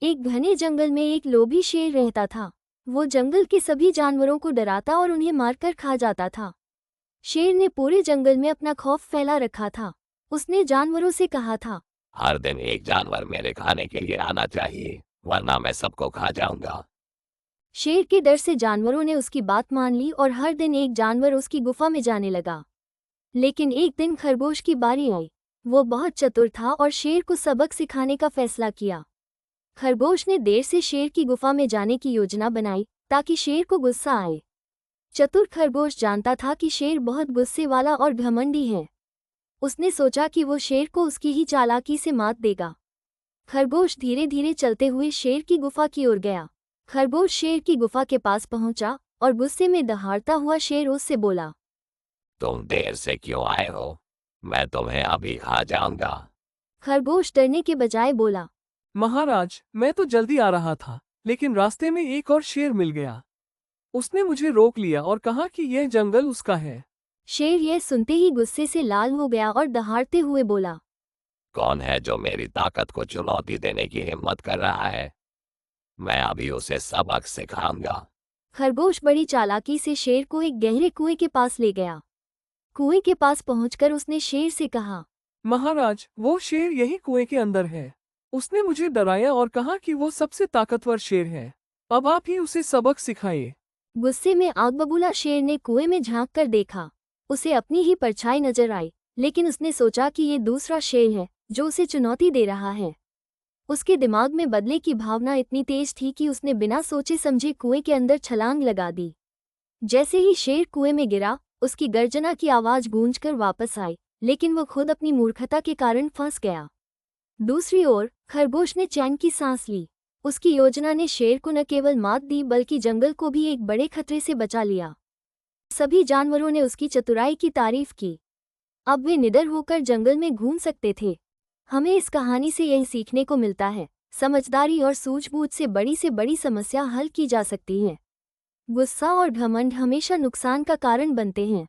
एक घने जंगल में एक लोभी शेर रहता था। वो जंगल के सभी जानवरों को डराता और उन्हें मारकर खा जाता था। शेर ने पूरे जंगल में अपना खौफ फैला रखा था। उसने जानवरों से कहा था, हर दिन एक जानवर मेरे खाने के लिए आना चाहिए, वरना मैं सबको खा जाऊंगा। शेर के डर से जानवरों ने उसकी बात मान ली और हर दिन एक जानवर उसकी गुफा में जाने लगा। लेकिन एक दिन खरगोश की बारी आई। वो बहुत चतुर था और शेर को सबक सिखाने का फैसला किया। खरगोश ने देर से शेर की गुफा में जाने की योजना बनाई ताकि शेर को गुस्सा आए। चतुर खरगोश जानता था कि शेर बहुत गुस्से वाला और घमंडी है। उसने सोचा कि वो शेर को उसकी ही चालाकी से मात देगा। खरगोश धीरे धीरे चलते हुए शेर की गुफा की ओर गया। खरगोश शेर की गुफा के पास पहुंचा और गुस्से में दहाड़ता हुआ शेर उससे बोला, तुम देर से क्यों आए हो? मैं तुम्हें अभी खा जाऊंगा। खरगोश डरने के बजाय बोला, महाराज, मैं तो जल्दी आ रहा था, लेकिन रास्ते में एक और शेर मिल गया। उसने मुझे रोक लिया और कहा कि यह जंगल उसका है। शेर यह सुनते ही गुस्से से लाल हो गया और दहाड़ते हुए बोला, कौन है जो मेरी ताकत को चुनौती देने की हिम्मत कर रहा है? मैं अभी उसे सबक सिखाऊंगा। खरगोश बड़ी चालाकी से शेर को एक गहरे कुएं के पास ले गया। कुएं के पास पहुंचकर उसने शेर से कहा, महाराज, वो शेर यही कुएं के अंदर है। उसने मुझे डराया और कहा कि वो सबसे ताकतवर शेर है। अब आप ही उसे सबक सिखाइए। गुस्से में आग बबूला शेर ने कुएं में झांक कर देखा। उसे अपनी ही परछाई नजर आई, लेकिन उसने सोचा कि ये दूसरा शेर है जो उसे चुनौती दे रहा है। उसके दिमाग में बदले की भावना इतनी तेज थी कि उसने बिना सोचे समझे कुएं के अंदर छलांग लगा दी। जैसे ही शेर कुएं में गिरा, उसकी गर्जना की आवाज गूंजकर वापस आई, लेकिन वो खुद अपनी मूर्खता के कारण फंस गया। दूसरी ओर खरगोश ने चैन की सांस ली। उसकी योजना ने शेर को न केवल मात दी बल्कि जंगल को भी एक बड़े खतरे से बचा लिया। सभी जानवरों ने उसकी चतुराई की तारीफ की। अब वे निडर होकर जंगल में घूम सकते थे। हमें इस कहानी से यह सीखने को मिलता है, समझदारी और सूझबूझ से बड़ी समस्या हल की जा सकती है। गुस्सा और घमंड हमेशा नुकसान का कारण बनते हैं।